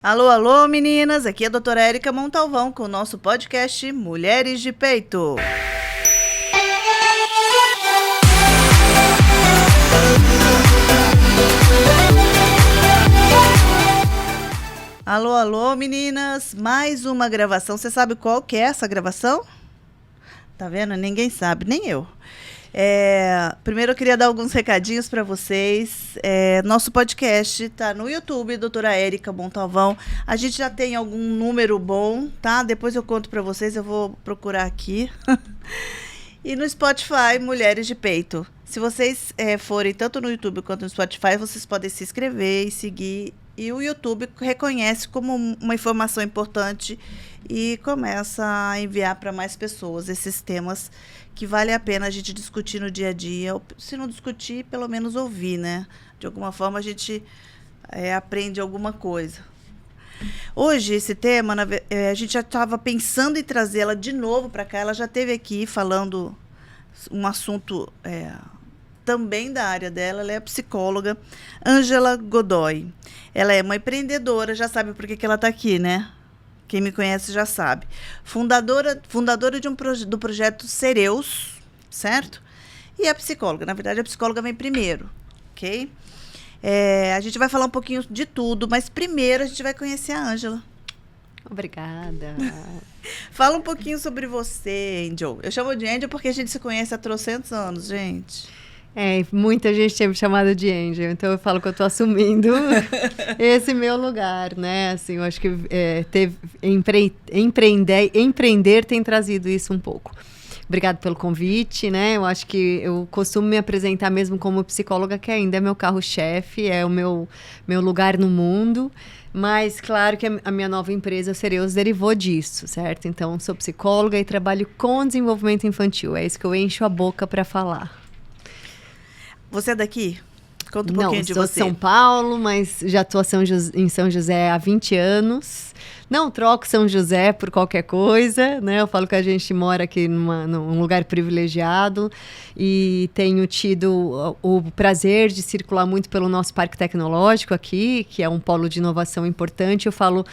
Alô, alô, meninas! Aqui é a doutora Érica Montalvão com o nosso podcast Mulheres de Peito. Alô, alô, meninas! Mais uma gravação. Você sabe qual que é essa gravação? Tá vendo? Ninguém sabe, nem eu. Primeiro eu queria dar alguns recadinhos para vocês. Nosso podcast está no YouTube, doutora Érica Montalvão. A gente já tem algum número bom, tá? Depois eu conto para vocês, eu vou procurar aqui. E no Spotify, Mulheres de Peito. Se vocês forem tanto no YouTube quanto no Spotify, vocês podem se inscrever e seguir. E o YouTube reconhece como uma informação importante e começa a enviar para mais pessoas esses temas que vale a pena a gente discutir no dia a dia. Ou, se não discutir, pelo menos ouvir, né? De alguma forma a gente aprende alguma coisa. Hoje, esse tema, a gente já estava pensando em trazê-la de novo para cá. Ela já esteve aqui falando um assunto também da área dela. Ela é a psicóloga Ângela Godoy. Ela é uma empreendedora, já sabe por que ela está aqui, né? Quem me conhece já sabe. Fundadora do projeto Cereus, certo? E a psicóloga. Na verdade, a psicóloga vem primeiro, ok? A gente vai falar um pouquinho de tudo, mas primeiro a gente vai conhecer a Ângela. Obrigada. Fala um pouquinho sobre você, Angel. Eu chamo de Angel porque a gente se conhece há trocentos anos, gente. Muita gente tinha me chamado de Angel, então eu falo que eu estou assumindo esse meu lugar, né? Assim, eu acho que empreender tem trazido isso um pouco. Obrigada pelo convite, né? Eu acho que eu costumo me apresentar mesmo como psicóloga, que ainda é meu carro-chefe, é o meu lugar no mundo. Mas, claro que a minha nova empresa, Cereus, derivou disso, certo? Então, sou psicóloga e trabalho com desenvolvimento infantil. É isso que eu encho a boca para falar. Você é daqui? Conta um pouquinho de você. Não, sou de São Paulo, mas já estou em São José há 20 anos. Não troco São José por qualquer coisa, né? Eu falo que a gente mora aqui num lugar privilegiado e tenho tido o prazer de circular muito pelo nosso parque tecnológico aqui, que é um polo de inovação importante. Eu falo,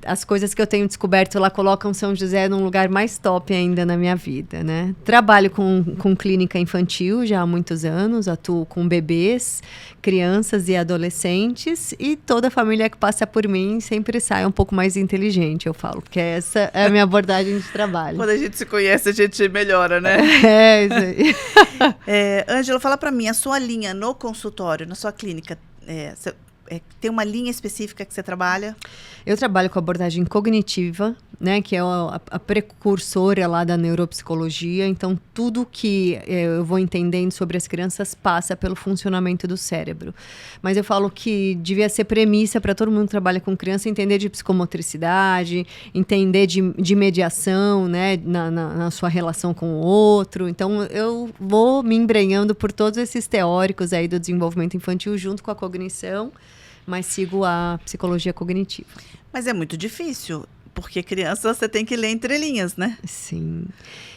as coisas que eu tenho descoberto lá colocam São José num lugar mais top ainda na minha vida, né? Trabalho com clínica infantil já há muitos anos, atuo com bebês, crianças e adolescentes, e toda a família que passa por mim sempre sai um pouco mais inteligente, eu falo, porque essa é a minha abordagem de trabalho. Quando a gente se conhece, a gente melhora, né? Isso aí. Ângela, fala para mim, a sua linha no consultório, na sua clínica, tem uma linha específica que você trabalha? Eu trabalho com abordagem cognitiva, né, que é a precursora lá da neuropsicologia. Então, tudo que eu vou entendendo sobre as crianças passa pelo funcionamento do cérebro. Mas eu falo que devia ser premissa para todo mundo que trabalha com criança entender de psicomotricidade, entender de mediação, né, na sua relação com o outro. Então, eu vou me embrenhando por todos esses teóricos aí do desenvolvimento infantil junto com a cognição, mas sigo a psicologia cognitiva. Mas é muito difícil, porque criança você tem que ler entre linhas, né? Sim.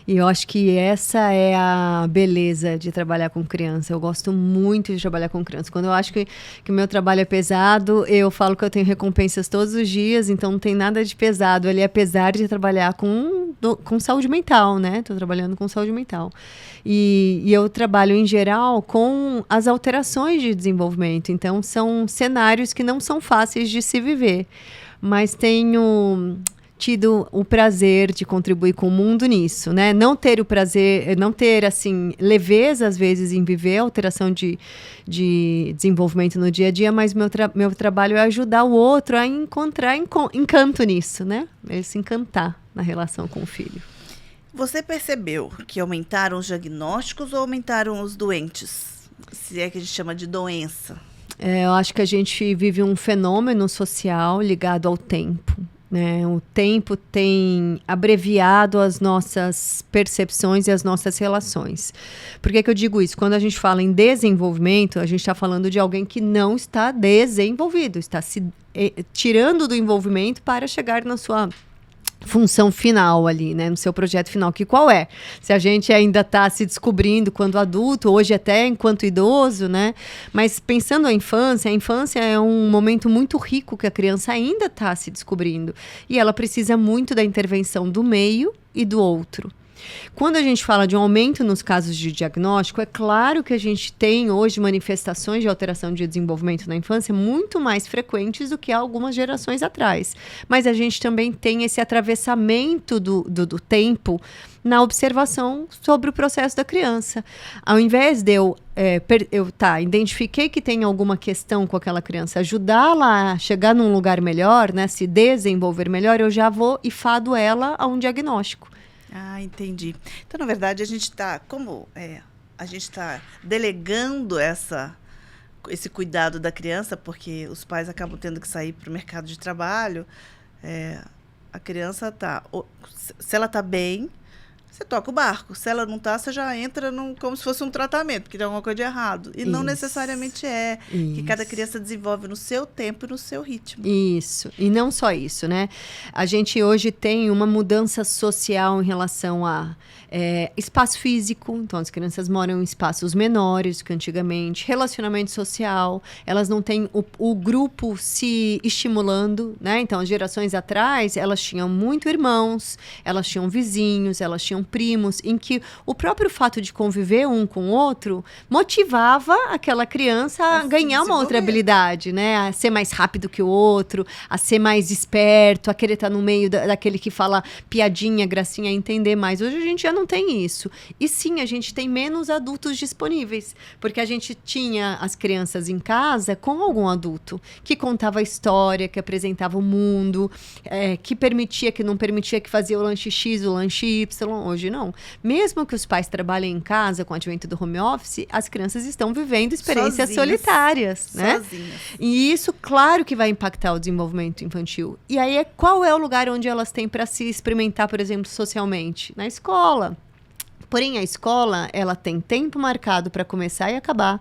E eu acho que essa é a beleza de trabalhar com criança. Eu gosto muito de trabalhar com criança. Quando eu acho que o meu trabalho é pesado, eu falo que eu tenho recompensas todos os dias, então não tem nada de pesado ali, apesar de trabalhar com saúde mental, né? Estou trabalhando com saúde mental. E eu trabalho, em geral, com as alterações de desenvolvimento. Então, são cenários que não são fáceis de se viver. Mas tenho tido o prazer de contribuir com o mundo nisso, né? Não ter o prazer, não ter, assim, leveza, às vezes, em viver a alteração de desenvolvimento no dia a dia, mas meu trabalho é ajudar o outro a encontrar encanto nisso, né? Ele se encantar na relação com o filho. Você percebeu que aumentaram os diagnósticos ou aumentaram os doentes? Se é que a gente chama de doença. Eu acho que a gente vive um fenômeno social ligado ao tempo, né? O tempo tem abreviado as nossas percepções e as nossas relações. Por que eu digo isso? Quando a gente fala em desenvolvimento, a gente está falando de alguém que não está desenvolvido, está se tirando do envolvimento para chegar na sua função final ali, né, no seu projeto final, que qual é? Se a gente ainda está se descobrindo quando adulto, hoje até enquanto idoso, né, mas pensando a infância é um momento muito rico que a criança ainda está se descobrindo e ela precisa muito da intervenção do meio e do outro. Quando a gente fala de um aumento nos casos de diagnóstico, é claro que a gente tem hoje manifestações de alteração de desenvolvimento na infância muito mais frequentes do que há algumas gerações atrás. Mas a gente também tem esse atravessamento do tempo na observação sobre o processo da criança. Ao invés de eu identifiquei que tem alguma questão com aquela criança, ajudá-la a chegar num lugar melhor, né, se desenvolver melhor, eu já vou e fado ela a um diagnóstico. Ah, entendi. Então, na verdade, a gente está delegando esse cuidado da criança, porque os pais acabam tendo que sair para o mercado de trabalho. A criança se ela está bem, você toca o barco. Se ela não está, você já entra como se fosse um tratamento, porque tem alguma coisa de errado. E não necessariamente é. Que cada criança desenvolve no seu tempo e no seu ritmo. Isso. E não só isso, né? A gente hoje tem uma mudança social em relação a espaço físico. Então, as crianças moram em espaços menores que antigamente. Relacionamento social. Elas não têm o grupo se estimulando, né? Então, as gerações atrás, elas tinham muito irmãos, elas tinham vizinhos, elas tinham primos, em que o próprio fato de conviver um com o outro motivava aquela criança a ganhar uma outra habilidade, né? A ser mais rápido que o outro, a ser mais esperto, a querer estar no meio daquele que fala piadinha, gracinha, a entender mais. Hoje a gente já não tem isso. E sim, a gente tem menos adultos disponíveis, porque a gente tinha as crianças em casa com algum adulto que contava a história, que apresentava o mundo, que permitia, que não permitia, que fazia o lanche X, o lanche Y. Hoje não. Mesmo que os pais trabalhem em casa com o advento do home office, as crianças estão vivendo experiências solitárias, né? Sozinhas. E isso, claro que vai impactar o desenvolvimento infantil. E aí, qual é o lugar onde elas têm para se experimentar, por exemplo, socialmente? Na escola. Porém, a escola, ela tem tempo marcado para começar e acabar.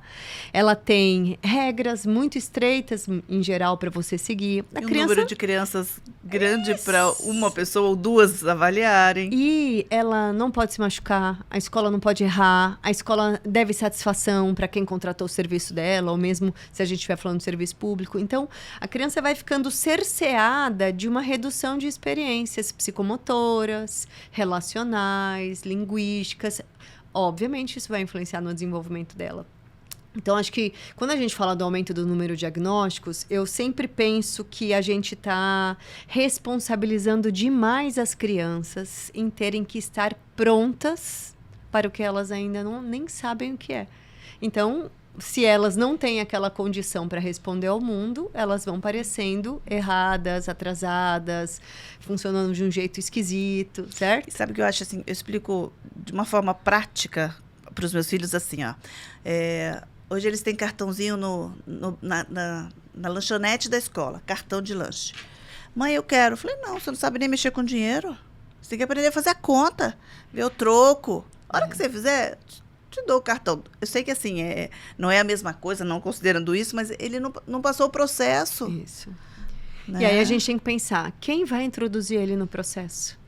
Ela tem regras muito estreitas, em geral, para você seguir. Um número de crianças grande para uma pessoa ou duas avaliarem. E ela não pode se machucar, a escola não pode errar, a escola deve satisfação para quem contratou o serviço dela, ou mesmo se a gente estiver falando de serviço público. Então, a criança vai ficando cerceada de uma redução de experiências psicomotoras, relacionais, linguísticas. Obviamente, isso vai influenciar no desenvolvimento dela. Então, acho que quando a gente fala do aumento do número de diagnósticos, eu sempre penso que a gente está responsabilizando demais as crianças em terem que estar prontas para o que elas ainda nem sabem o que é. Então, se elas não têm aquela condição para responder ao mundo, elas vão parecendo erradas, atrasadas, funcionando de um jeito esquisito, certo? E sabe o que eu acho assim? Eu explico de uma forma prática para os meus filhos assim, ó. Hoje eles têm cartãozinho na lanchonete da escola, cartão de lanche. Mãe, eu quero. Eu falei, não, você não sabe nem mexer com dinheiro. Você tem que aprender a fazer a conta, ver o troco. A hora que você fizer, te dou o cartão. Eu sei que assim, não é a mesma coisa, não considerando isso, mas ele não passou o processo. Isso. Né? E aí a gente tem que pensar, quem vai introduzir ele no processo?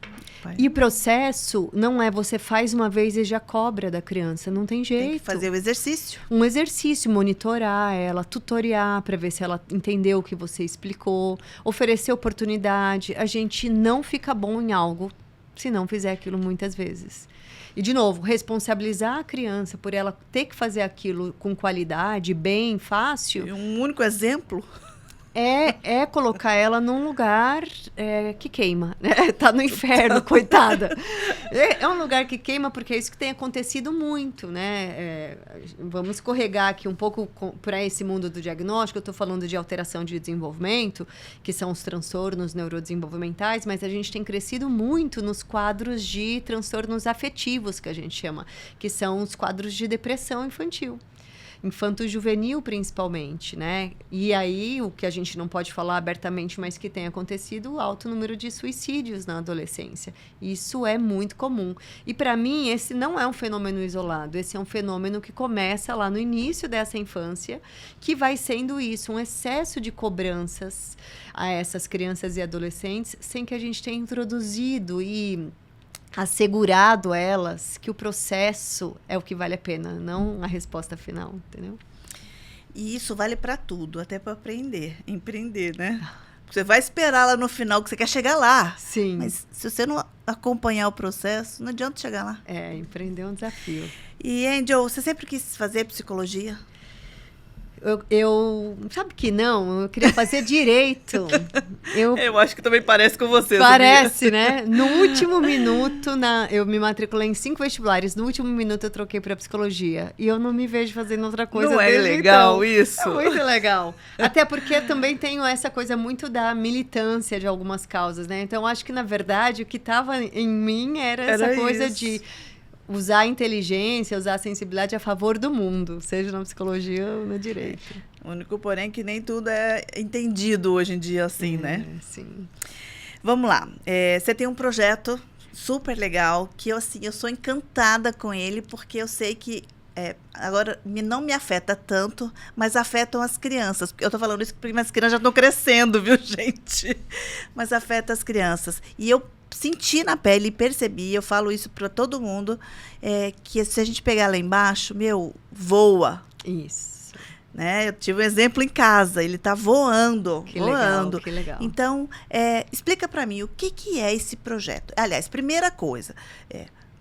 E o processo não é você faz uma vez e já cobra da criança, não tem jeito. Tem que fazer o exercício. Um exercício, monitorar ela, tutoriar para ver se ela entendeu o que você explicou, oferecer oportunidade. A gente não fica bom em algo se não fizer aquilo muitas vezes. E, de novo, responsabilizar a criança por ela ter que fazer aquilo com qualidade, bem, fácil. E um único exemplo... É colocar ela num lugar que queima, né? Tá no inferno, coitada. É um lugar que queima porque é isso que tem acontecido muito, né? Vamos escorregar aqui um pouco para esse mundo do diagnóstico. Eu estou falando de alteração de desenvolvimento, que são os transtornos neurodesenvolvimentais, mas a gente tem crescido muito nos quadros de transtornos afetivos, que a gente chama, que são os quadros de depressão infantil. infanto-juvenil principalmente, né? E aí, o que a gente não pode falar abertamente, mas que tem acontecido, o alto número de suicídios na adolescência. Isso é muito comum. E para mim, esse não é um fenômeno isolado, esse é um fenômeno que começa lá no início dessa infância, que vai sendo isso, um excesso de cobranças a essas crianças e adolescentes, sem que a gente tenha introduzido e assegurado a elas que o processo é o que vale a pena, não a resposta final, entendeu? E isso vale para tudo, até para empreender, né? Você vai esperar lá no final que você quer chegar lá. Sim. Mas se você não acompanhar o processo, não adianta chegar lá. Empreender é um desafio. E, Angel, você sempre quis fazer psicologia? Eu sabe que não, eu queria fazer direito. Eu acho que também parece com você. Parece, né? No último minuto, eu me matriculei em 5 vestibulares. No último minuto eu troquei para psicologia. E eu não me vejo fazendo outra coisa. Não é legal isso? É muito legal. Até porque eu também tenho essa coisa muito da militância de algumas causas, né? Então, acho que, na verdade, o que estava em mim era essa coisa isso. De usar a inteligência, usar a sensibilidade a favor do mundo, seja na psicologia ou no direito. O único, porém, que nem tudo é entendido hoje em dia assim, né? Sim. Vamos lá. Você tem um projeto super legal, que eu sou encantada com ele, porque eu sei que agora não me afeta tanto, mas afetam as crianças. Eu tô falando isso porque as crianças já estão crescendo, viu, gente? Mas afeta as crianças. E eu senti na pele e percebi, eu falo isso para todo mundo, que se a gente pegar lá embaixo, voa. Isso. Né? Eu tive um exemplo em casa, ele está voando. Voando. Que legal. Então, explica para mim o que é esse projeto. Aliás, primeira coisa,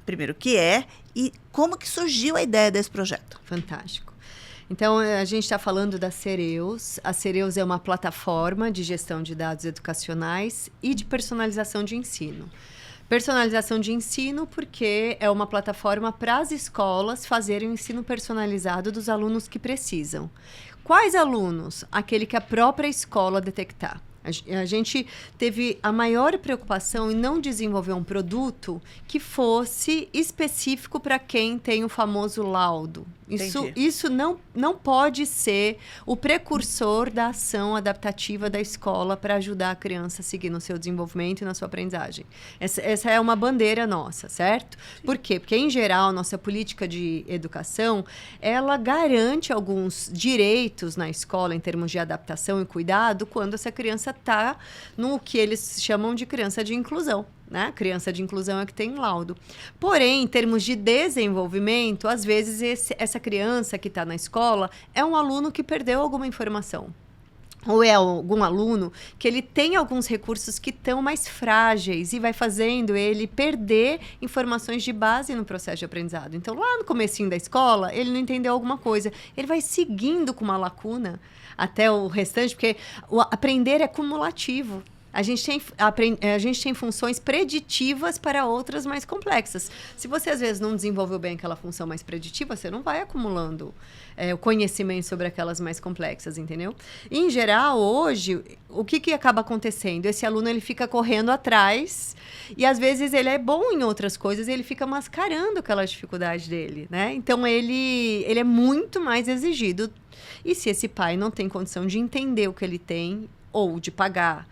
primeiro o que é e como que surgiu a ideia desse projeto. Fantástico. Então, a gente está falando da Cereus. A Cereus é uma plataforma de gestão de dados educacionais e de personalização de ensino. Personalização de ensino porque é uma plataforma para as escolas fazerem o ensino personalizado dos alunos que precisam. Quais alunos? Aquele que a própria escola detectar. A gente teve a maior preocupação em não desenvolver um produto que fosse específico para quem tem o famoso laudo. Isso não pode ser o precursor da ação adaptativa da escola para ajudar a criança a seguir no seu desenvolvimento e na sua aprendizagem. Essa é uma bandeira nossa, certo? Por quê? Porque, em geral, nossa política de educação, ela garante alguns direitos na escola em termos de adaptação e cuidado quando essa criança está no que eles chamam de criança de inclusão. Né? Criança de inclusão é que tem laudo. Porém, em termos de desenvolvimento, às vezes essa criança que está na escola é um aluno que perdeu alguma informação. Ou é algum aluno que ele tem alguns recursos que estão mais frágeis e vai fazendo ele perder informações de base no processo de aprendizado. Então, lá no comecinho da escola, ele não entendeu alguma coisa. Ele vai seguindo com uma lacuna até o restante, porque o aprender é cumulativo. A gente tem funções preditivas para outras mais complexas. Se você, às vezes, não desenvolveu bem aquela função mais preditiva, você não vai acumulando o conhecimento sobre aquelas mais complexas, entendeu? E, em geral, hoje, o que acaba acontecendo? Esse aluno ele fica correndo atrás e, às vezes, ele é bom em outras coisas e ele fica mascarando aquela dificuldade dele, né? Então, ele é muito mais exigido. E se esse pai não tem condição de entender o que ele tem ou de pagar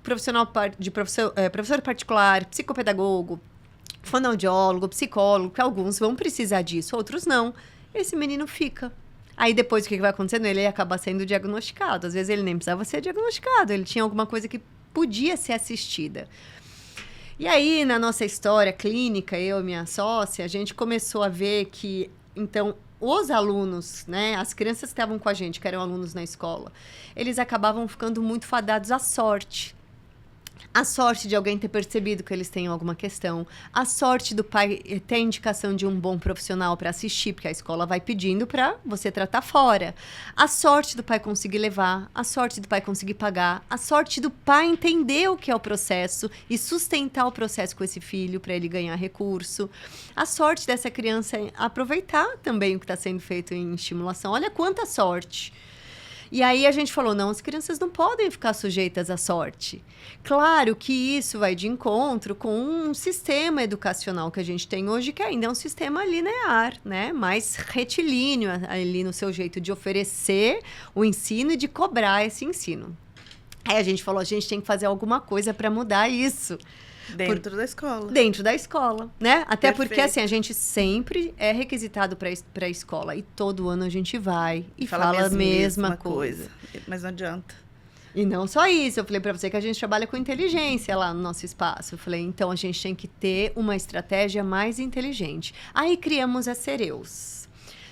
professor particular, psicopedagogo, fonoaudiólogo, psicólogo, que alguns vão precisar disso, outros não. Esse menino fica. Aí depois o que vai acontecendo? Ele acaba sendo diagnosticado. Às vezes ele nem precisava ser diagnosticado, ele tinha alguma coisa que podia ser assistida. E aí, na nossa história clínica, eu e minha sócia, a gente começou a ver que, então, os alunos, né, as crianças que estavam com a gente, que eram alunos na escola, eles acabavam ficando muito fadados à sorte. A sorte de alguém ter percebido que eles têm alguma questão. A sorte do pai ter a indicação de um bom profissional para assistir, porque a escola vai pedindo para você tratar fora. A sorte do pai conseguir levar. A sorte do pai conseguir pagar. A sorte do pai entender o que é o processo e sustentar o processo com esse filho para ele ganhar recurso. A sorte dessa criança é aproveitar também o que está sendo feito em estimulação. Olha quanta sorte. E aí a gente falou, não, as crianças não podem ficar sujeitas à sorte. Claro que isso vai de encontro com um sistema educacional que a gente tem hoje, que ainda é um sistema linear, né? Mais retilíneo ali no seu jeito de oferecer o ensino e de cobrar esse ensino. Aí a gente falou, a gente tem que fazer alguma coisa para mudar isso. Dentro da escola. Dentro da escola, né? Até Perfeito. porque, assim, a gente sempre é requisitado para a escola. E todo ano a gente vai e fala a mesma coisa. Mas não adianta. E não só isso. Eu falei para você que a gente trabalha com inteligência lá no nosso espaço. Eu falei, então a gente tem que ter uma estratégia mais inteligente. Aí criamos a Cereus.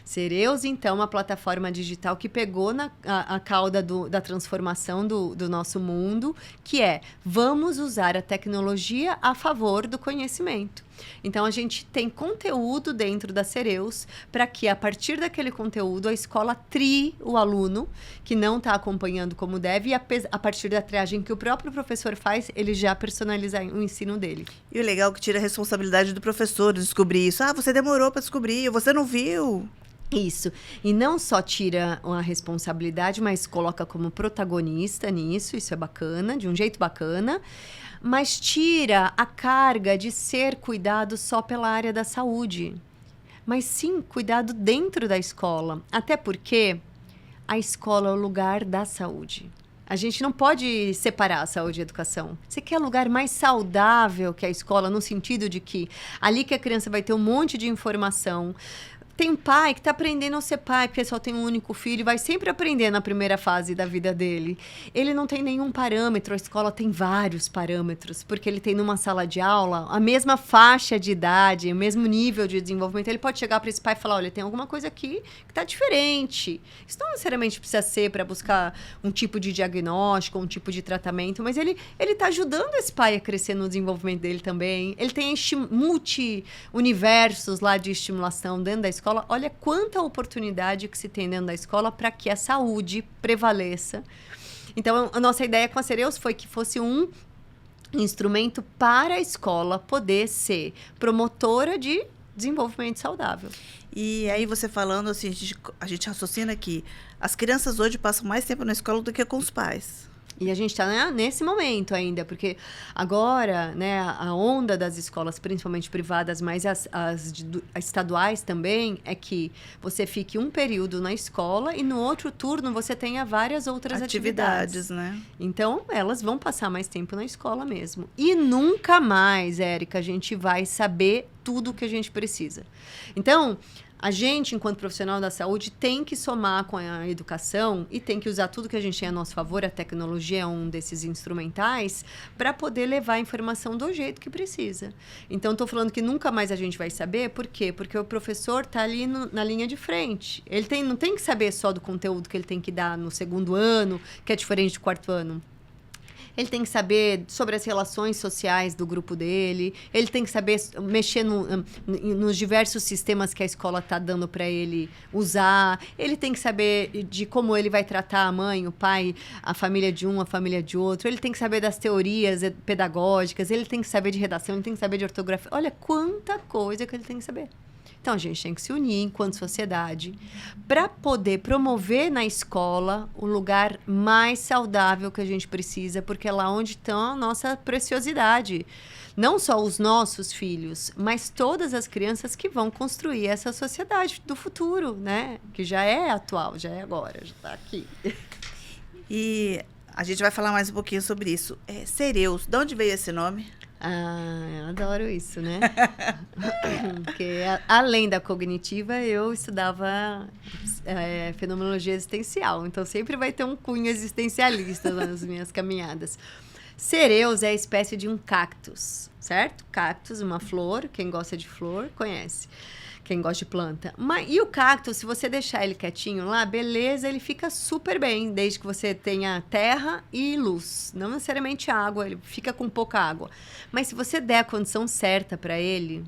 Cereus, então, uma plataforma digital que pegou a cauda da transformação do nosso mundo, que é, vamos usar a tecnologia a favor do conhecimento. Então, a gente tem conteúdo dentro da Cereus para que, a partir daquele conteúdo, a escola trie o aluno que não está acompanhando como deve e, a partir da triagem que o próprio professor faz, ele já personaliza o ensino dele. E o legal é que tira a responsabilidade do professor de descobrir isso. Ah, você demorou para descobrir, você não viu. Isso. E não só tira a responsabilidade, mas coloca como protagonista nisso. Isso é bacana, de um jeito bacana. Mas tira a carga de ser cuidado só pela área da saúde. Mas sim, cuidado dentro da escola. Até porque a escola é o lugar da saúde. A gente não pode separar a saúde e a educação. Você quer lugar mais saudável que a escola, no sentido de que ali que a criança vai ter um monte de informação. Tem um pai que está aprendendo a ser pai, porque só tem um único filho, vai sempre aprender na primeira fase da vida dele. Ele não tem nenhum parâmetro, a escola tem vários parâmetros, porque ele tem numa sala de aula a mesma faixa de idade, o mesmo nível de desenvolvimento. Ele pode chegar para esse pai e falar, olha, tem alguma coisa aqui que está diferente. Isso não necessariamente precisa ser para buscar um tipo de diagnóstico, um tipo de tratamento, mas ele está ajudando esse pai a crescer no desenvolvimento dele também. Ele tem multi-universos lá de estimulação dentro da escola. Olha quanta oportunidade que se tem dentro da escola para que a saúde prevaleça. Então, a nossa ideia com a Cereus foi que fosse um instrumento para a escola poder ser promotora de desenvolvimento saudável. E aí você falando assim, a gente raciocina que as crianças hoje passam mais tempo na escola do que com os pais. E a gente está nesse momento ainda, porque agora, né, a onda das escolas, principalmente privadas, mas as estaduais também, é que você fique um período na escola e no outro turno você tenha várias outras atividades. Né? Então, elas vão passar mais tempo na escola mesmo. E nunca mais, Érica, a gente vai saber tudo o que a gente precisa. Então, a gente, enquanto profissional da saúde, tem que somar com a educação e tem que usar tudo que a gente tem a nosso favor, a tecnologia é um desses instrumentais, para poder levar a informação do jeito que precisa. Então, estou falando que nunca mais a gente vai saber, por quê? Porque o professor está ali na linha de frente. Ele não tem que saber só do conteúdo que ele tem que dar no segundo ano, que é diferente do quarto ano. Ele tem que saber sobre as relações sociais do grupo dele. Ele tem que saber mexer nos diversos sistemas que a escola está dando para ele usar. Ele tem que saber de como ele vai tratar a mãe, o pai, a família de um, a família de outro. Ele tem que saber das teorias pedagógicas. Ele tem que saber de redação. Ele tem que saber de ortografia. Olha quanta coisa que ele tem que saber. Então, a gente tem que se unir enquanto sociedade para poder promover na escola o lugar mais saudável que a gente precisa, porque é lá onde está a nossa preciosidade. Não só os nossos filhos, mas todas as crianças que vão construir essa sociedade do futuro, né? Que já é atual, já é agora, já está aqui. E a gente vai falar mais um pouquinho sobre isso. Cereus, de onde veio esse nome? Ah, eu adoro isso, né? Porque, além da cognitiva, eu estudava fenomenologia existencial. Então, sempre vai ter um cunho existencialista nas minhas caminhadas. Cereus é a espécie de um cactus, certo? Cactus, uma flor. Quem gosta de flor, conhece. Quem gosta de planta. E o cactus, se você deixar ele quietinho lá, beleza, ele fica super bem, desde que você tenha terra e luz. Não necessariamente água, ele fica com pouca água. Mas se você der a condição certa para ele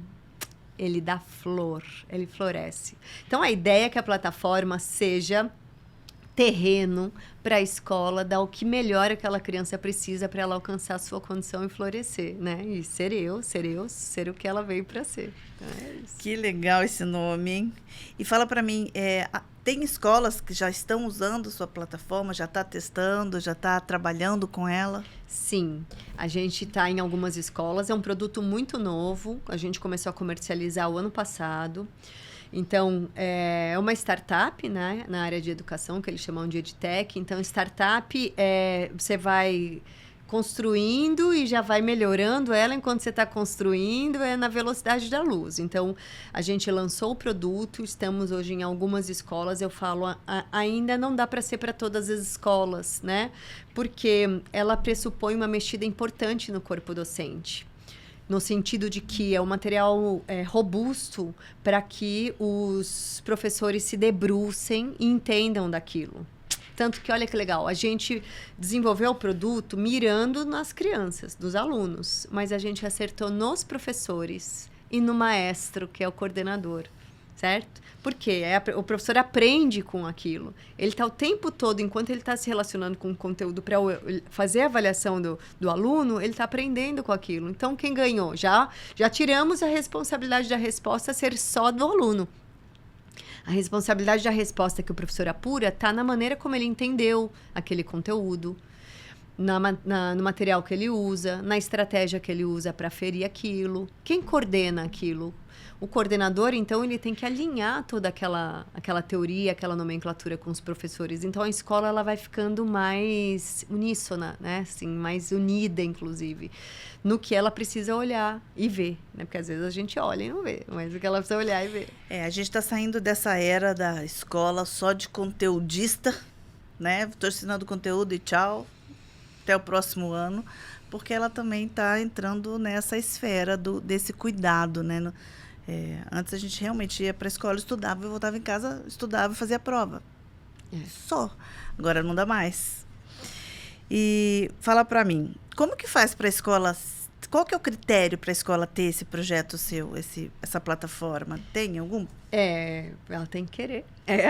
dá flor, ele floresce. Então, a ideia é que a plataforma terreno para a escola, dar o que melhor aquela criança precisa para ela alcançar a sua condição e florescer, né? E ser o que ela veio para ser. É isso. Que legal esse nome, hein? E fala para mim, tem escolas que já estão usando sua plataforma, já está testando, já está trabalhando com ela? Sim, a gente está em algumas escolas, é um produto muito novo, a gente começou a comercializar o ano passado. Então, é uma startup, né, na área de educação, que eles chamam de EdTech. Então, startup, você vai construindo e já vai melhorando ela enquanto você está construindo, na velocidade da luz. Então, a gente lançou o produto, estamos hoje em algumas escolas. Eu falo, ainda não dá para ser para todas as escolas, né? Porque ela pressupõe uma mexida importante no corpo docente. No sentido de que é um material robusto para que os professores se debrucem e entendam daquilo. Tanto que, olha que legal, a gente desenvolveu o produto mirando nas crianças, dos alunos, mas a gente acertou nos professores e no maestro, que é o coordenador, certo? Porque o professor aprende com aquilo. Ele está o tempo todo, enquanto ele está se relacionando com o conteúdo para fazer a avaliação do aluno, ele está aprendendo com aquilo. Então, quem ganhou? Já tiramos a responsabilidade da resposta ser só do aluno. A responsabilidade da resposta que o professor apura está na maneira como ele entendeu aquele conteúdo, no material que ele usa, na estratégia que ele usa para aferir aquilo. Quem coordena aquilo? O coordenador, então, ele tem que alinhar toda aquela teoria, aquela nomenclatura com os professores. Então, a escola ela vai ficando mais uníssona, né? Assim, mais unida, inclusive, no que ela precisa olhar e ver, né? Porque, às vezes, a gente olha e não vê, mas o que ela precisa olhar e ver. A gente está saindo dessa era da escola só de conteudista, né? Estou ensinando conteúdo e tchau, até o próximo ano, porque ela também está entrando nessa esfera desse cuidado, né? Antes a gente realmente ia para a escola, estudava, eu voltava em casa, estudava e fazia a prova. Só. Agora não dá mais. E fala para mim, como que faz para a escola, qual que é o critério para a escola ter esse projeto seu, essa plataforma? Tem algum? Ela tem que querer.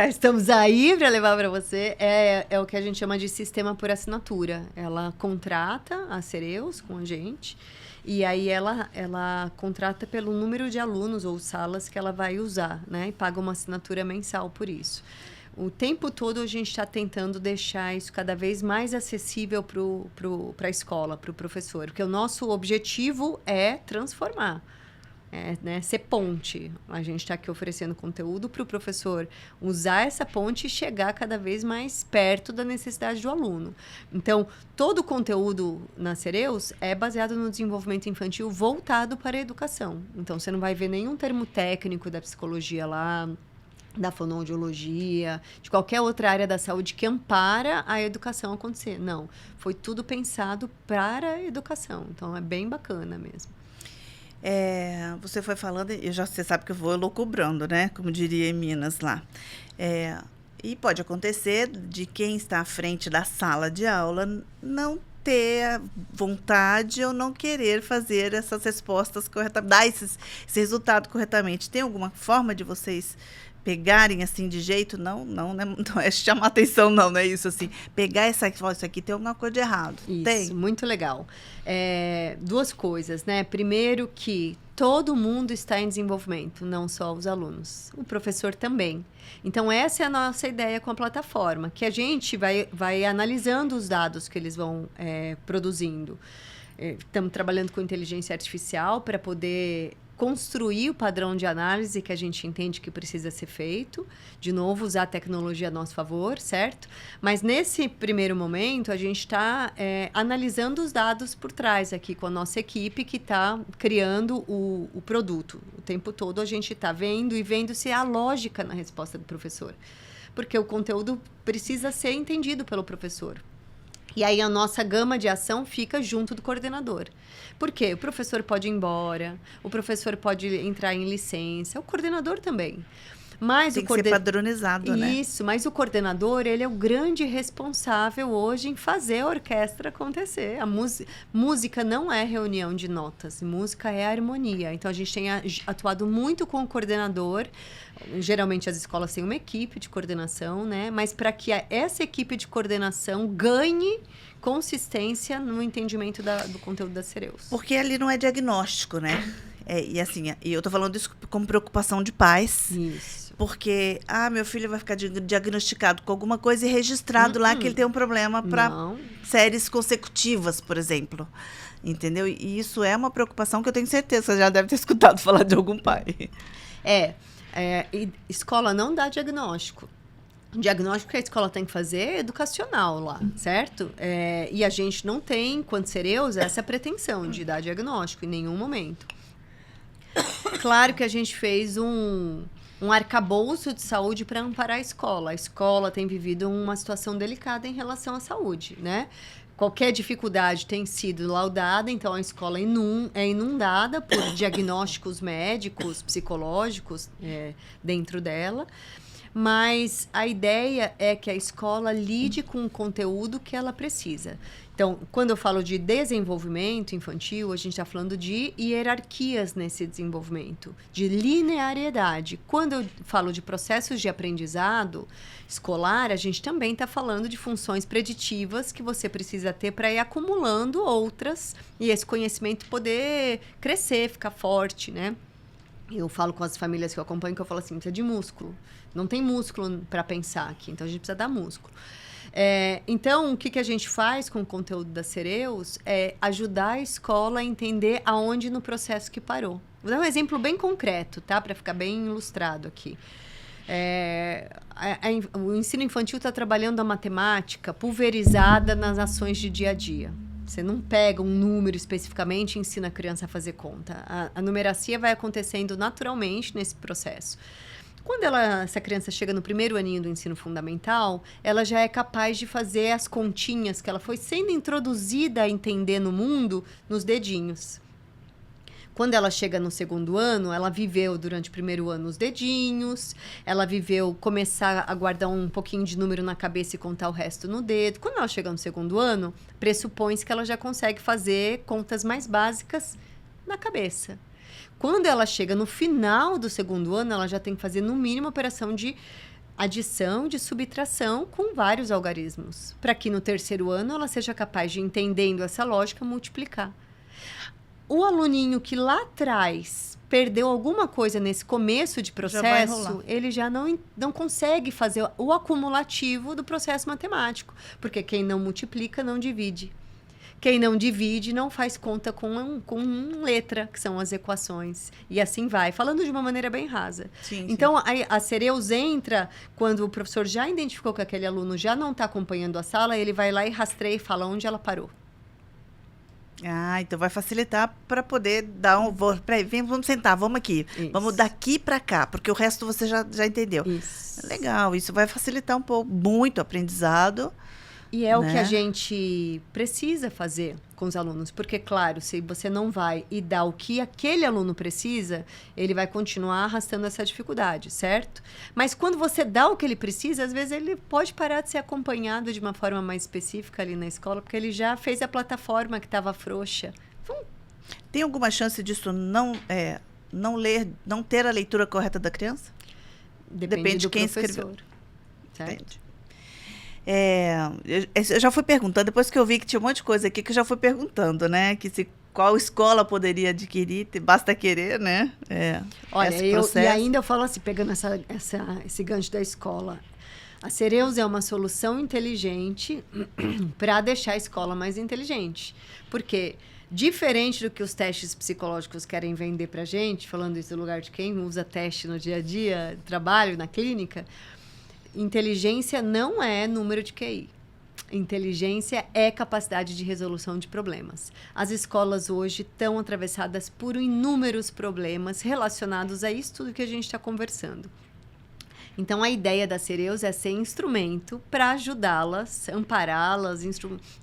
Estamos aí para levar para você. É o que a gente chama de sistema por assinatura. Ela contrata a Cereus com a gente. E aí ela contrata pelo número de alunos ou salas que ela vai usar, né? E paga uma assinatura mensal por isso. O tempo todo a gente está tentando deixar isso cada vez mais acessível para a escola, para o professor. Porque o nosso objetivo é transformar. Né, ser ponte. A gente está aqui oferecendo conteúdo para o professor usar essa ponte e chegar cada vez mais perto da necessidade do aluno. Então, todo o conteúdo na Cereus é baseado no desenvolvimento infantil voltado para a educação. Então, você não vai ver nenhum termo técnico da psicologia lá, da fonoaudiologia, de qualquer outra área da saúde que ampara a educação acontecer. Não, foi tudo pensado para a educação. Então, é bem bacana mesmo. Você foi falando, você sabe que eu vou loucubrando, né? Como diria em Minas lá. E pode acontecer de quem está à frente da sala de aula não ter vontade ou não querer fazer essas respostas corretamente, dar esse resultado corretamente. Tem alguma forma de vocês pegarem assim de jeito? Não é chamar atenção, não é isso assim. Pegar isso aqui tem alguma coisa de errado. Isso, tem? Muito legal. Duas coisas, né? Primeiro que todo mundo está em desenvolvimento, não só os alunos. O professor também. Então, essa é a nossa ideia com a plataforma, que a gente vai analisando os dados que eles vão produzindo. Estamos trabalhando com inteligência artificial para poder construir o padrão de análise que a gente entende que precisa ser feito. De novo, usar a tecnologia a nosso favor, certo? Mas nesse primeiro momento, a gente está analisando os dados por trás aqui com a nossa equipe que está criando o produto. O tempo todo a gente está vendo se há lógica na resposta do professor. Porque o conteúdo precisa ser entendido pelo professor. E aí a nossa gama de ação fica junto do coordenador. Por quê? O professor pode ir embora, o professor pode entrar em licença, o coordenador também. Mas tem que ser padronizado, né? Isso, mas o coordenador, ele é o grande responsável hoje em fazer a orquestra acontecer. A música não é reunião de notas, música é harmonia. Então, a gente tem atuado muito com o coordenador. Geralmente, as escolas têm uma equipe de coordenação, né? Mas para que essa equipe de coordenação ganhe consistência no entendimento do conteúdo da Cereus. Porque ali não é diagnóstico, né? E assim, eu tô falando isso como preocupação de pais. Isso. Porque, meu filho vai ficar diagnosticado com alguma coisa e registrado lá que ele tem um problema para séries consecutivas, por exemplo. Entendeu? E isso é uma preocupação que eu tenho certeza que você já deve ter escutado falar de algum pai. Escola não dá diagnóstico. O diagnóstico que a escola tem que fazer é educacional lá, certo? E a gente não tem, quanto Cereus, essa pretensão de dar diagnóstico em nenhum momento. Claro que a gente fez um arcabouço de saúde para amparar a escola. A escola tem vivido uma situação delicada em relação à saúde, né? Qualquer dificuldade tem sido laudada, então a escola é inundada por diagnósticos médicos, psicológicos dentro dela. Mas a ideia é que a escola lide com o conteúdo que ela precisa. Então, quando eu falo de desenvolvimento infantil, a gente está falando de hierarquias nesse desenvolvimento, de linearidade. Quando eu falo de processos de aprendizado escolar, a gente também está falando de funções preditivas que você precisa ter para ir acumulando outras e esse conhecimento poder crescer, ficar forte, né? Eu falo com as famílias que eu acompanho, que eu falo assim, precisa de músculo. Não tem músculo para pensar aqui, então a gente precisa dar músculo. Então, o que a gente faz com o conteúdo da Cereus é ajudar a escola a entender aonde no processo que parou. Vou dar um exemplo bem concreto, tá? Para ficar bem ilustrado aqui. O ensino infantil está trabalhando a matemática pulverizada nas ações de dia a dia. Você não pega um número especificamente e ensina a criança a fazer conta. A numeracia vai acontecendo naturalmente nesse processo. Quando essa criança chega no primeiro aninho do ensino fundamental, ela já é capaz de fazer as continhas que ela foi sendo introduzida a entender no mundo nos dedinhos. Quando ela chega no segundo ano, ela viveu durante o primeiro ano os dedinhos, ela viveu começar a guardar um pouquinho de número na cabeça e contar o resto no dedo. Quando ela chega no segundo ano, pressupõe-se que ela já consegue fazer contas mais básicas na cabeça. Quando ela chega no final do segundo ano, ela já tem que fazer, no mínimo, operação de adição, de subtração com vários algarismos, para que no terceiro ano ela seja capaz de, entendendo essa lógica, multiplicar. O aluninho que lá atrás perdeu alguma coisa nesse começo de processo, ele já não consegue fazer o acumulativo do processo matemático, porque quem não multiplica não divide. Quem não divide não faz conta com letra, que são as equações. E assim vai, falando de uma maneira bem rasa. Sim, então, a Cereus entra quando o professor já identificou que aquele aluno já não está acompanhando a sala, ele vai lá e rastreia e fala onde ela parou. Então vai facilitar para poder dar um... Peraí, vamos sentar, vamos aqui. Isso. Vamos daqui para cá, porque o resto você já entendeu. Isso. Legal, isso vai facilitar um pouco, muito o aprendizado. E é o que a gente precisa fazer com os alunos. Porque, claro, se você não vai e dá o que aquele aluno precisa, ele vai continuar arrastando essa dificuldade, certo? Mas quando você dá o que ele precisa, às vezes ele pode parar de ser acompanhado de uma forma mais específica ali na escola, porque ele já fez a plataforma que estava frouxa. Tem alguma chance disso não ter a leitura correta da criança? Depende de quem professor, escreveu. Certo? Depende. Eu já fui perguntando, depois que eu vi que tinha um monte de coisa aqui, que eu já fui perguntando, né? Qual escola poderia adquirir, basta querer, né? Olha, e ainda eu falo assim, pegando esse gancho da escola, a Cereus é uma solução inteligente para deixar a escola mais inteligente. Porque, diferente do que os testes psicológicos querem vender para a gente, falando isso do lugar de quem usa teste no dia a dia, trabalho, na clínica, inteligência não é número de QI. Inteligência é capacidade de resolução de problemas. As escolas hoje estão atravessadas por inúmeros problemas relacionados a isso tudo que a gente está conversando. Então, a ideia da Cereus é ser instrumento para ajudá-las, ampará-las,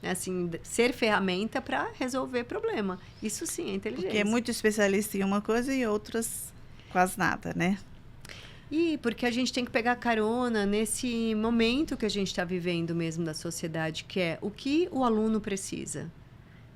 assim, ser ferramenta para resolver problema. Isso sim é inteligência. Porque é muito especialista em uma coisa e outras quase nada, né? E porque a gente tem que pegar carona nesse momento que a gente está vivendo mesmo da sociedade, que é o que o aluno precisa.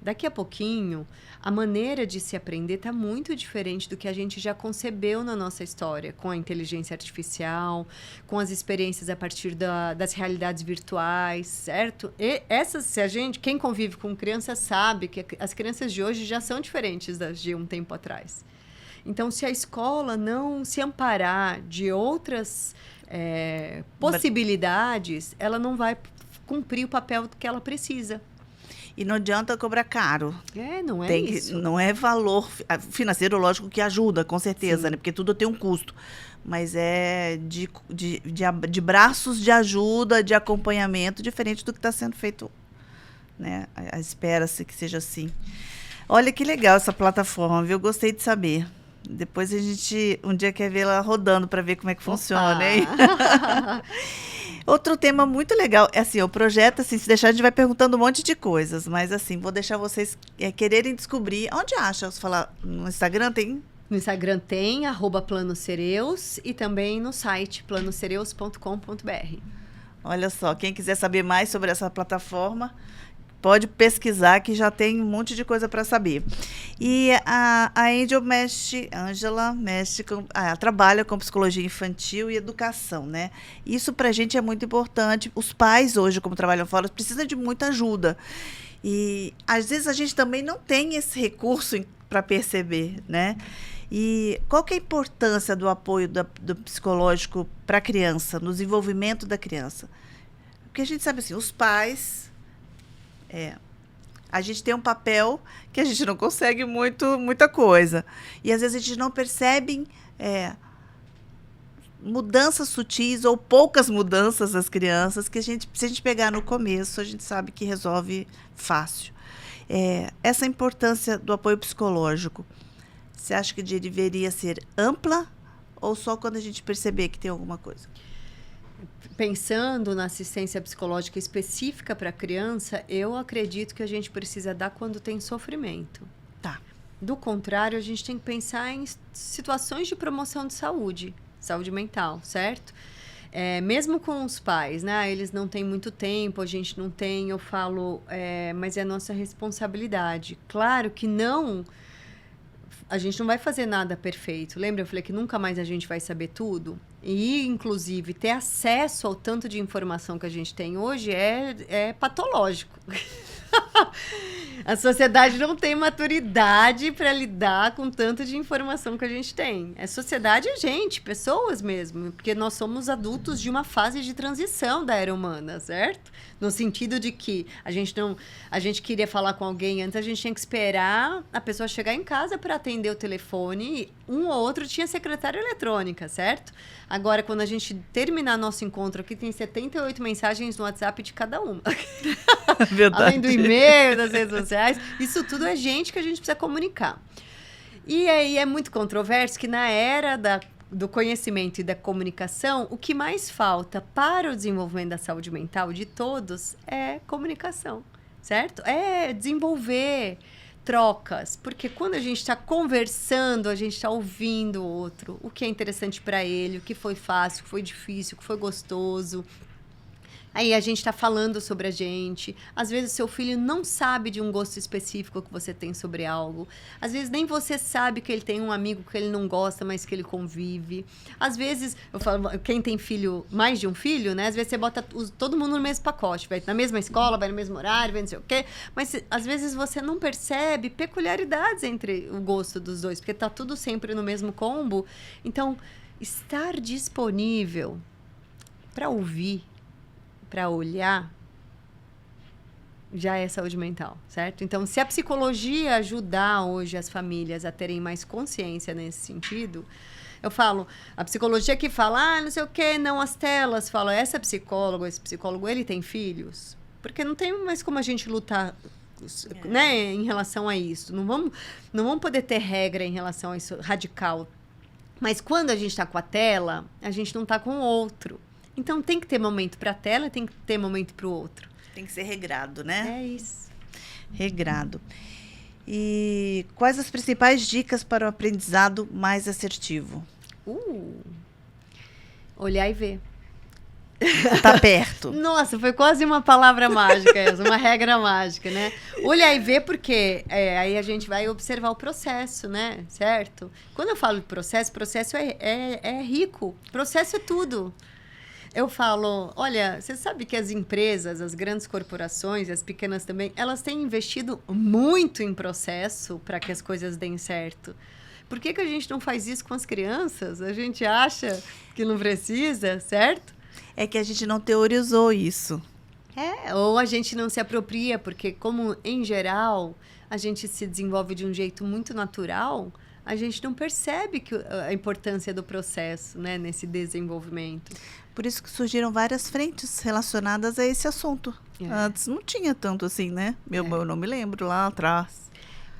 Daqui a pouquinho, a maneira de se aprender está muito diferente do que a gente já concebeu na nossa história, com a inteligência artificial, com as experiências a partir das realidades virtuais, certo? E essas, quem convive com crianças sabe que as crianças de hoje já são diferentes das de um tempo atrás. Então, se a escola não se amparar de outras possibilidades, ela não vai cumprir o papel que ela precisa. E não adianta cobrar caro. Não é isso. Não é valor financeiro, lógico que ajuda, com certeza, né? Porque tudo tem um custo. Mas é de braços de ajuda, de acompanhamento, diferente do que está sendo feito, né? Espera-se que seja assim. Olha que legal essa plataforma, viu? Gostei de saber. Depois a gente um dia quer ver ela rodando para ver como é que funciona, hein? Outro tema muito legal, é assim, o projeto, assim, se deixar, a gente vai perguntando um monte de coisas, mas assim, vou deixar vocês quererem descobrir. Onde acha? Você falar no Instagram tem? No Instagram tem, @planocereus, e também no site planocereus.com.br. Olha só, quem quiser saber mais sobre essa plataforma, pode pesquisar, que já tem um monte de coisa para saber. E a Ângela trabalha com psicologia infantil e educação, né? Isso para a gente é muito importante. Os pais hoje, como trabalham fora, precisam de muita ajuda. E às vezes a gente também não tem esse recurso para perceber, né? E qual que é a importância do apoio do psicológico para a criança, no desenvolvimento da criança? Porque a gente sabe assim, os pais... a gente tem um papel que a gente não consegue muita coisa. E às vezes a gente não percebe mudanças sutis ou poucas mudanças das crianças que se a gente pegar no começo, a gente sabe que resolve fácil. Essa importância do apoio psicológico, você acha que deveria ser ampla ou só quando a gente perceber que tem alguma coisa? Pensando na assistência psicológica específica para a criança, eu acredito que a gente precisa dar quando tem sofrimento. Tá. Do contrário, a gente tem que pensar em situações de promoção de saúde mental, certo? Mesmo com os pais, né? Eles não têm muito tempo, a gente não tem, eu falo, mas é a nossa responsabilidade. Claro que a gente não vai fazer nada perfeito. Lembra? Eu falei que nunca mais a gente vai saber tudo? E, inclusive, ter acesso ao tanto de informação que a gente tem hoje é patológico. A sociedade não tem maturidade para lidar com tanto de informação que a gente tem. Sociedade é gente, pessoas mesmo, porque nós somos adultos de uma fase de transição da era humana, certo? No sentido de que a gente queria falar com alguém antes, a gente tinha que esperar a pessoa chegar em casa para atender o telefone, um ou outro tinha secretária eletrônica, certo? Agora, quando a gente terminar nosso encontro aqui, tem 78 mensagens no WhatsApp de cada uma. Verdade. Além do e-mail, das redes sociais, isso tudo é gente que a gente precisa comunicar. E aí é muito controverso que na era do conhecimento e da comunicação, o que mais falta para o desenvolvimento da saúde mental de todos é comunicação, certo? É desenvolver trocas, porque quando a gente está conversando, a gente está ouvindo o outro, o que é interessante para ele, o que foi fácil, o que foi difícil, o que foi gostoso. Aí a gente está falando sobre a gente. Às vezes o seu filho não sabe de um gosto específico que você tem sobre algo. Às vezes nem você sabe que ele tem um amigo que ele não gosta, mas que ele convive. Às vezes, eu falo, quem tem filho, mais de um filho, né? Às vezes você bota todo mundo no mesmo pacote. Vai na mesma escola, vai no mesmo horário, vai não sei o quê. Mas às vezes você não percebe peculiaridades entre o gosto dos dois, porque tá tudo sempre no mesmo combo. Então, estar disponível para ouvir, para olhar, já é saúde mental, certo? Então, se a psicologia ajudar hoje as famílias a terem mais consciência nesse sentido, eu falo, a psicologia que fala, não sei o quê, não as telas, fala, esse psicólogo, ele tem filhos? Porque não tem mais como a gente lutar, né, em relação a isso. Não vamos poder ter regra em relação a isso radical. Mas quando a gente está com a tela, a gente não está com o outro. Então, tem que ter momento para a tela e tem que ter momento para o outro. Tem que ser regrado, né? É isso. Regrado. E quais as principais dicas para o aprendizado mais assertivo? Olhar e ver. Tá perto. Nossa, foi quase uma palavra mágica, essa, uma regra mágica, né? Olhar e ver porque aí a gente vai observar o processo, né? Certo? Quando eu falo de processo é rico. Processo é tudo. Eu falo, olha, você sabe que as empresas, as grandes corporações, as pequenas também, elas têm investido muito em processo para que as coisas deem certo. Por que a gente não faz isso com as crianças? A gente acha que não precisa, certo? É que a gente não teorizou isso. Ou a gente não se apropria, porque como, em geral, a gente se desenvolve de um jeito muito natural, a gente não percebe a importância do processo, né, nesse desenvolvimento. Por isso que surgiram várias frentes relacionadas a esse assunto. Antes não tinha tanto assim, né? Eu não me lembro lá atrás.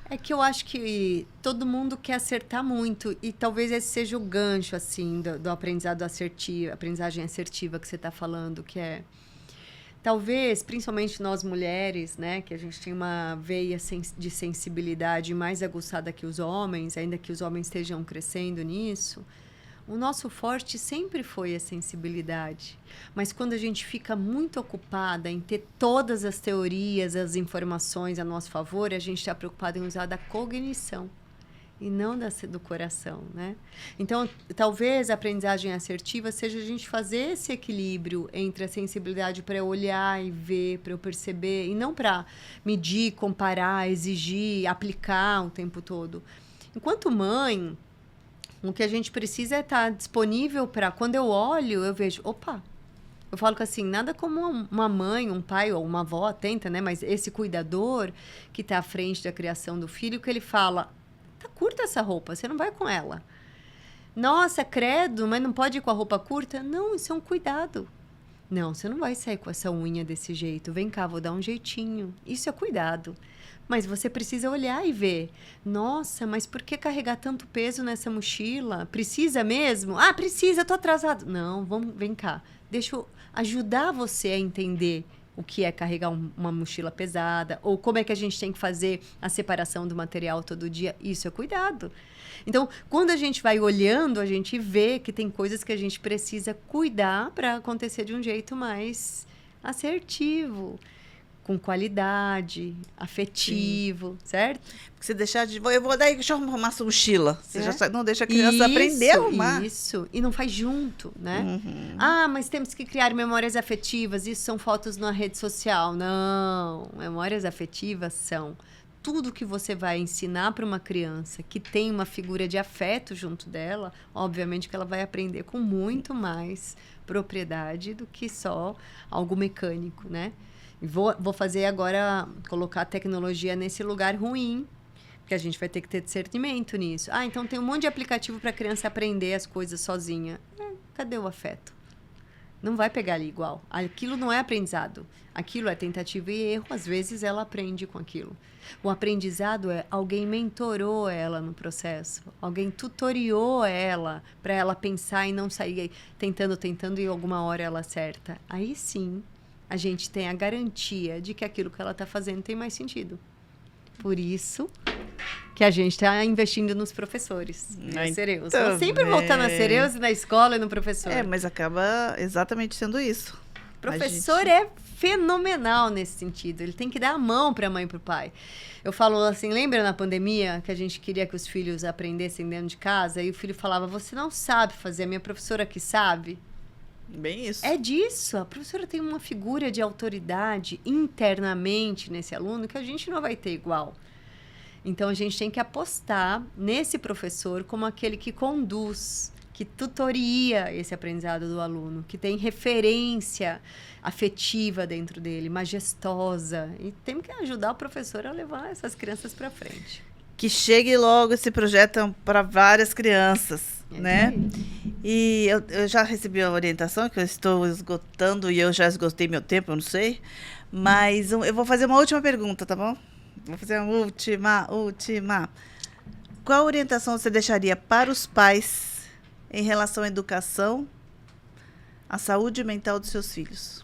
É que eu acho que todo mundo quer acertar muito e talvez esse seja o gancho, assim, do aprendizado assertivo, aprendizagem assertiva que você está falando, que é... Talvez, principalmente nós mulheres, né, que a gente tem uma veia de sensibilidade mais aguçada que os homens, ainda que os homens estejam crescendo nisso, o nosso forte sempre foi a sensibilidade. Mas quando a gente fica muito ocupada em ter todas as teorias, as informações a nosso favor, a gente está preocupado em usar da cognição e não do coração, né? Então, talvez a aprendizagem assertiva seja a gente fazer esse equilíbrio entre a sensibilidade para eu olhar e ver, para eu perceber, e não para medir, comparar, exigir, aplicar o tempo todo. Enquanto mãe, o que a gente precisa é estar disponível para... Quando eu olho, eu vejo, opa! Eu falo que assim, nada como uma mãe, um pai ou uma avó atenta, né? Mas esse cuidador que está à frente da criação do filho, que ele fala... Tá curta essa roupa, você não vai com ela. Nossa, credo, mas não pode ir com a roupa curta? Não, isso é um cuidado. Não, você não vai sair com essa unha desse jeito. Vem cá, vou dar um jeitinho. Isso é cuidado. Mas você precisa olhar e ver. Nossa, mas por que carregar tanto peso nessa mochila? Precisa mesmo? Ah, precisa, tô atrasado. Não, vem cá. Deixa eu ajudar você a entender o que é carregar uma mochila pesada, ou como é que a gente tem que fazer a separação do material todo dia. Isso é cuidado. Então, quando a gente vai olhando, a gente vê que tem coisas que a gente precisa cuidar para acontecer de um jeito mais assertivo, com qualidade, afetivo, certo? Porque se deixar de... Eu vou daí, deixa eu arrumar essa mochila. Você já não deixa a criança aprender a arrumar. Isso, e não faz junto, né? Ah, mas temos que criar memórias afetivas. Isso são fotos na rede social. Não, memórias afetivas são tudo que você vai ensinar para uma criança que tem uma figura de afeto junto dela. Obviamente que ela vai aprender com muito mais propriedade do que só algo mecânico, né? Vou fazer agora, colocar a tecnologia nesse lugar ruim, porque a gente vai ter que ter discernimento nisso. Ah, então tem um monte de aplicativo para a criança aprender as coisas sozinha. Cadê o afeto? Não vai pegar ali igual. Aquilo não é aprendizado. Aquilo é tentativa e erro. Às vezes ela aprende com aquilo. O aprendizado é alguém mentorou ela no processo. Alguém tutoriou ela para ela pensar e não sair tentando e alguma hora ela acerta. Aí sim, a gente tem a garantia de que aquilo que ela está fazendo tem mais sentido. Por isso que a gente está investindo nos professores, na Cereus. Eu sempre voltando na Cereus e na escola e no professor. Mas acaba exatamente sendo isso. Professor é fenomenal nesse sentido. Ele tem que dar a mão para a mãe e para o pai. Eu falo assim, lembra na pandemia que a gente queria que os filhos aprendessem dentro de casa? E o filho falava, você não sabe fazer, a minha professora que sabe. Bem isso. É disso. A professora tem uma figura de autoridade internamente nesse aluno que a gente não vai ter igual. Então, a gente tem que apostar nesse professor como aquele que conduz, que tutoria esse aprendizado do aluno, que tem referência afetiva dentro dele, majestosa. E temos que ajudar o professor a levar essas crianças para frente. Que chegue logo esse projeto para várias crianças. Né? E eu já recebi a orientação que eu estou esgotando e eu já esgotei meu tempo, eu não sei. Mas eu vou fazer uma última pergunta, tá bom? Vou fazer uma última. Qual orientação você deixaria para os pais em relação à educação, à saúde mental dos seus filhos?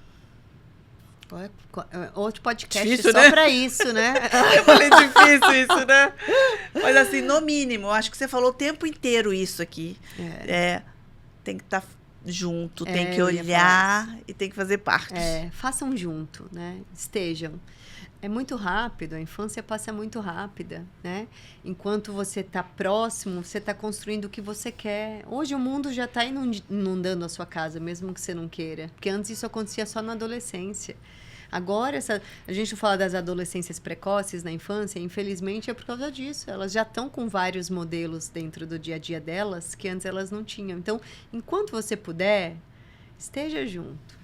Outro podcast difícil, só, né? Para isso, né? Eu falei difícil isso, né? Mas assim, no mínimo, acho que você falou o tempo inteiro isso aqui. Tem que estar junto, tem que olhar e tem que fazer parte. Façam junto, né? Estejam. É muito rápido, a infância passa muito rápida, né? Enquanto você está próximo, você está construindo o que você quer. Hoje o mundo já está inundando a sua casa, mesmo que você não queira. Porque antes isso acontecia só na adolescência. Agora, a gente fala das adolescências precoces na infância, infelizmente é por causa disso. Elas já estão com vários modelos dentro do dia a dia delas que antes elas não tinham. Então, enquanto você puder, esteja junto.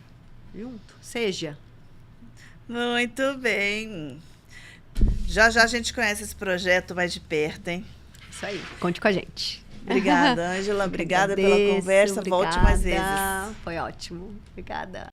Seja. Muito bem. Já a gente conhece esse projeto mais de perto, hein? Isso aí. Conte com a gente. Obrigada, Ângela. Obrigada pela conversa. Obrigada. Volte mais vezes. Foi ótimo. Obrigada.